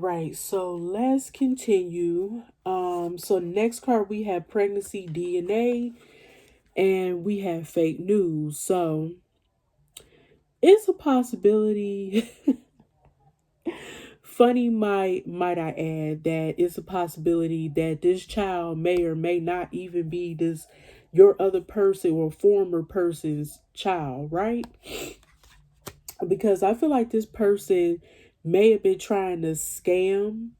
right, so let's continue. So next card we have pregnancy DNA and we have fake news. So it's a possibility. Funny might I add that it's a possibility that this child may or may not even be this your other person or former person's child, right? Because I feel like this person may have been trying to scam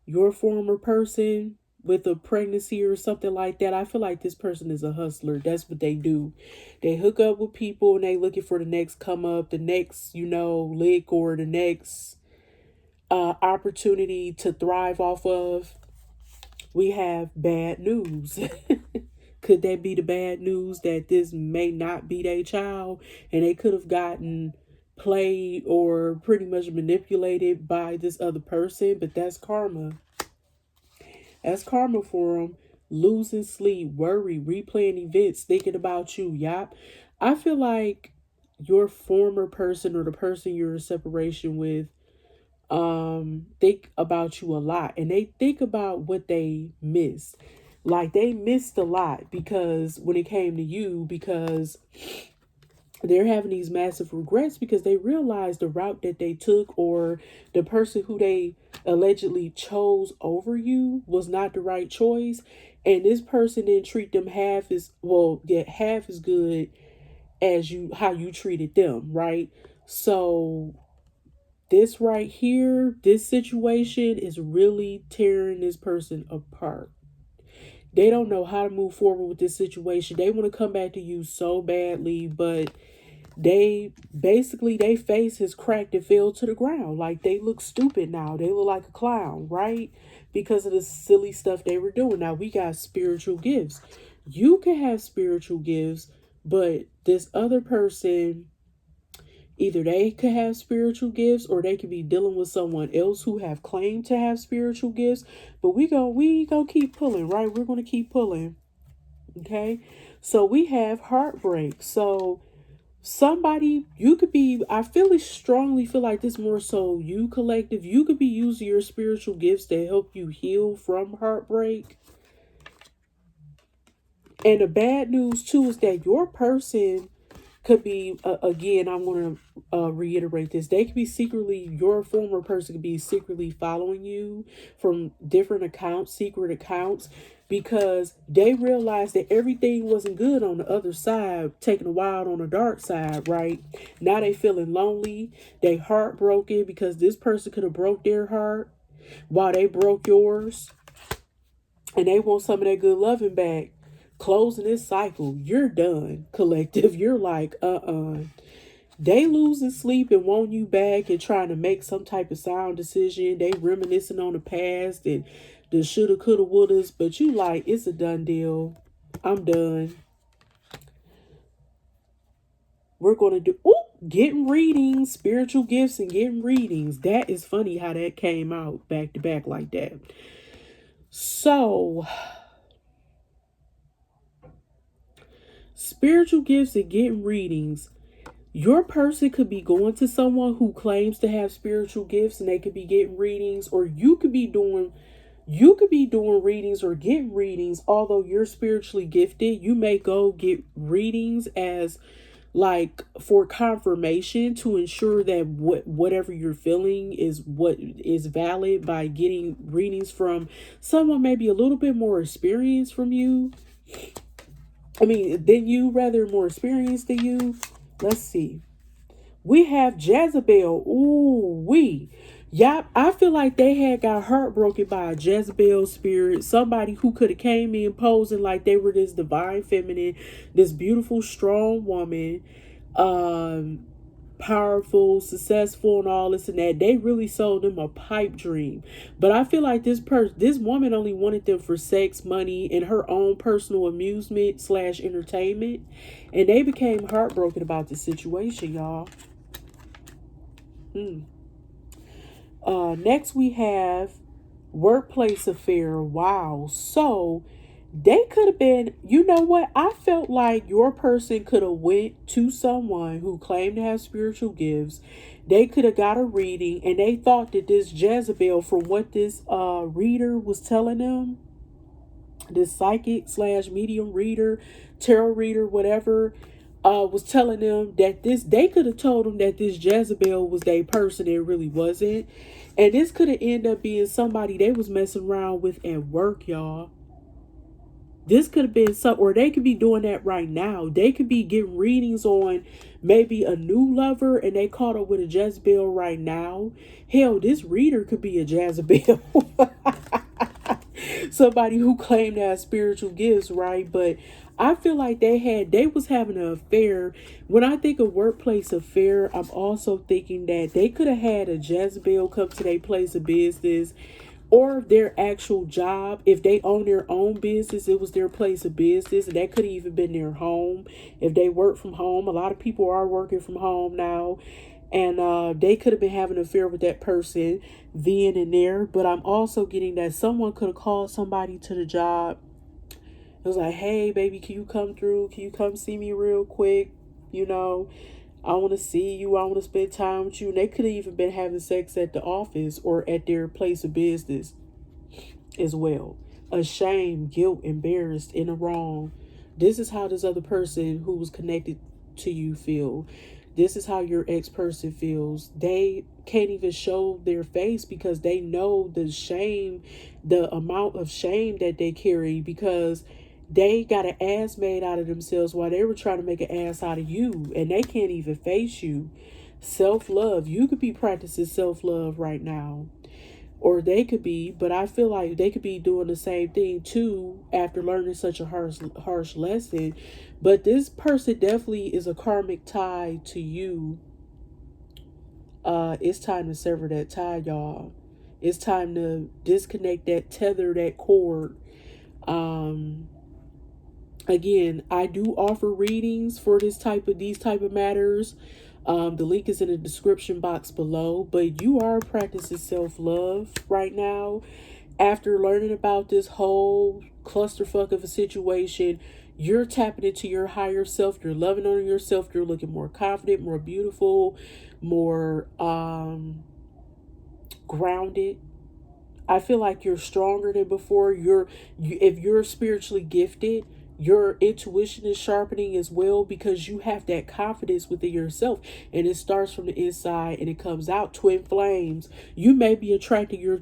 your former person with a pregnancy or something like that. I feel like this person is a hustler. That's what they do. They hook up with people and they looking for the next come up, the next, lick or the next opportunity to thrive off of. We have bad news. Could that be the bad news that this may not be their child and they could have gotten played or pretty much manipulated by this other person? But that's karma. That's karma for them. Losing sleep, worry, replaying events, thinking about you. Yep. I feel like your former person or the person you're in separation with think about you a lot, and they think about what they missed. Like they missed a lot because when it came to you, because they're having these massive regrets because they realized the route that they took or the person who they allegedly chose over you was not the right choice, and this person didn't treat them half as good as you how you treated them, right? So this right here, this situation is really tearing this person apart. They don't know how to move forward with this situation. They want to come back to you so badly, but they face is cracked and fell to the ground. Like they look stupid now. They look like a clown, right? Because of the silly stuff they were doing. Now we got spiritual gifts. You can have spiritual gifts, but this other person, either they could have spiritual gifts or they could be dealing with someone else who have claimed to have spiritual gifts. But we go keep pulling, right? We're gonna keep pulling. Okay. So we have heartbreak. So somebody you could be, I feel strongly feel like this more so you collective, you could be using your spiritual gifts to help you heal from heartbreak. And the bad news too is that your person could be again, I'm going to reiterate this, they could be secretly, your former person could be secretly following you from different accounts, secret accounts, because they realized that everything wasn't good on the other side, taking a while on the dark side, right? Now they feeling lonely, they heartbroken because this person could have broke their heart while they broke yours, and they want some of that good loving back. Closing this cycle, you're done, collective. You're like, They losing sleep and want you back and trying to make some type of sound decision. They reminiscing on the past and the shoulda, coulda, wouldas. But you like, it's a done deal. I'm done. We're gonna do getting readings, spiritual gifts, and getting readings. That is funny how that came out back to back like that. So spiritual gifts and getting readings. Your person could be going to someone who claims to have spiritual gifts and they could be getting readings, or you could be doing readings or getting readings. Although you're spiritually gifted, you may go get readings as like for confirmation to ensure that whatever you're feeling is what is valid, by getting readings from someone maybe a little bit more experienced from you. I mean, than you, rather more experienced than you. Let's see. We have Jezebel. Ooh, Yep, I feel like they had got heartbroken by a Jezebel spirit. Somebody who could have came in posing like they were this divine feminine, this beautiful, strong woman, um, powerful, successful, and all this and that. They really sold them a pipe dream. But I feel like this woman only wanted them for sex, money, and her own personal amusement slash entertainment. And they became heartbroken about the situation, y'all. Next we have workplace affair. Wow. So They could have been, you know what? I felt like your person could have went to someone who claimed to have spiritual gifts. They could have got a reading and they thought that this Jezebel, from what this reader was telling them, this psychic slash medium reader, tarot reader, whatever, was telling them that this, they could have told them that this Jezebel was their person. It really wasn't. And this could have ended up being somebody they was messing around with at work, y'all. This could have been some, or they could be doing that right now. They could be getting readings on maybe a new lover and they caught up with a Jezebel right now. Hell, this reader could be a Jezebel. Somebody who claimed to have spiritual gifts, right? But I feel like they was having an affair. When I think of workplace affair, I'm also thinking that they could have had a Jezebel come to their place of business, or their actual job. If they own their own business, it was their place of business. And that could have even been their home. If they work from home, a lot of people are working from home now. And they could have been having an affair with that person then and there. But I'm also getting that someone could have called somebody to the job. It was like, hey, baby, can you come through? Can you come see me real quick? You know, I want to see you. I want to spend time with you. And they could have even been having sex at the office or at their place of business as well. Ashamed, guilt, embarrassed, in the wrong. This is how this other person who was connected to you feel. This is how your ex-person feels. They can't even show their face because they know the shame, the amount of shame that they carry, because they got an ass made out of themselves while they were trying to make an ass out of you, and they can't even face you. Self-love. You could be practicing self-love right now. Or they could be, but I feel like they could be doing the same thing too after learning such a harsh lesson. But this person definitely is a karmic tie to you. It's time to sever that tie, y'all. It's time to disconnect that tether, that cord. Um, Again, I do offer readings for these type of matters. The link is in the description box below. But you are practicing self-love right now. After learning about this whole clusterfuck of a situation, you're tapping into your higher self. You're loving on yourself. You're looking more confident, more beautiful, more grounded. I feel like you're stronger than before. If you're spiritually gifted, your intuition is sharpening as well, because you have that confidence within yourself, and it starts from the inside and it comes out. Twin flames. You may be attracting your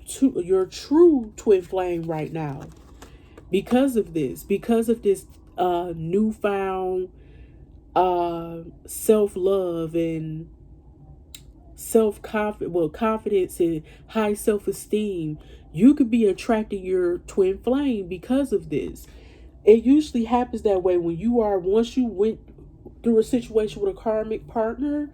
true twin flame right now because of this, newfound self-love and confidence and high self-esteem. You could be attracting your twin flame because of this. It usually happens that way when once you went through a situation with a karmic partner.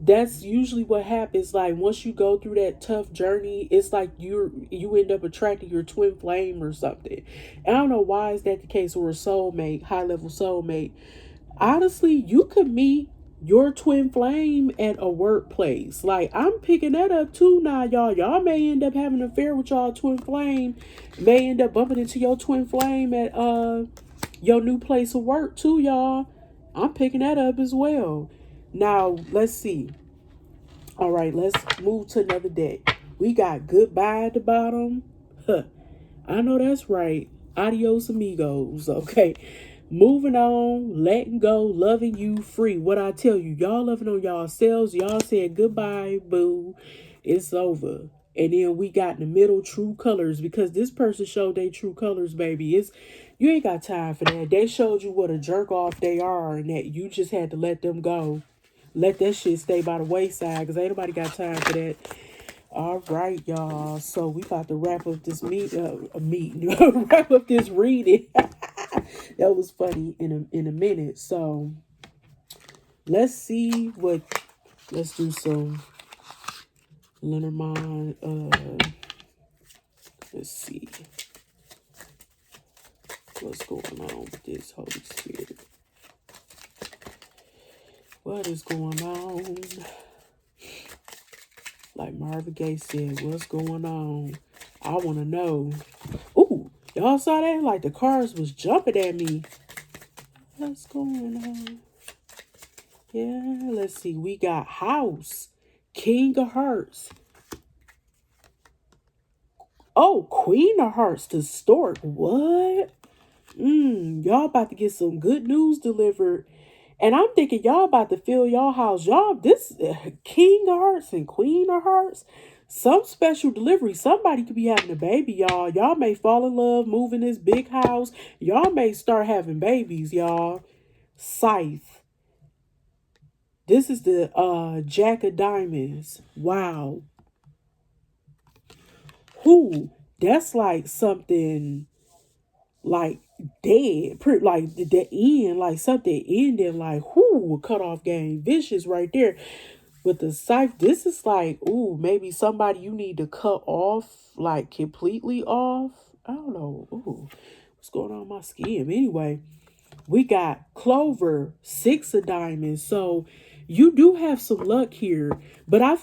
That's usually what happens. Like, once you go through that tough journey, it's like you end up attracting your twin flame or something. And I don't know why is that the case, or a soulmate, high level soulmate. Honestly, you could meet your twin flame at a workplace. Like, I'm picking that up too now, y'all. Y'all may end up having an affair with y'all twin flame. May end up bumping into your twin flame at your new place of work too, y'all. I'm picking that up as well. Now, let's see. All right, let's move to another deck. We got goodbye at the bottom. Huh. I know that's right. Adios, amigos. Okay. Moving on, letting go, loving you, free. What I tell you, y'all loving on y'all selves. Y'all said goodbye, boo. It's over. And then we got in the middle, true colors, because this person showed their true colors, baby. You ain't got time for that. They showed you what a jerk off they are, and that you just had to let them go. Let that shit stay by the wayside, because ain't nobody got time for that. All right, y'all. So we about to wrap up this wrap up this reading. That was funny in a minute. So let's see what. Let's do some Lenormand. Let's see what's going on with this Holy Spirit. What is going on? Like Marvin Gaye said, what's going on? I want to know. Ooh, Y'all saw that? Like the cars was jumping at me. What's going on? Yeah, let's see. We got House, King of Hearts. Oh, Queen of Hearts, the Stork. What? Y'all about to get some good news delivered. And I'm thinking y'all about to fill y'all house. Y'all, this King of Hearts and Queen of Hearts, some special delivery. Somebody could be having a baby, y'all. Y'all may fall in love, move in this big house. Y'all may start having babies, y'all. Scythe. This is the Jack of Diamonds. Wow. Who? That's like something like dead, pretty like the end, like something ending, like whoo, cut off game, vicious right there. With the scythe, this is like, ooh, maybe somebody you need to cut off, like completely off. I don't know. Ooh, what's going on with my skin? Anyway, we got Clover, 6 of diamonds. So you do have some luck here, but I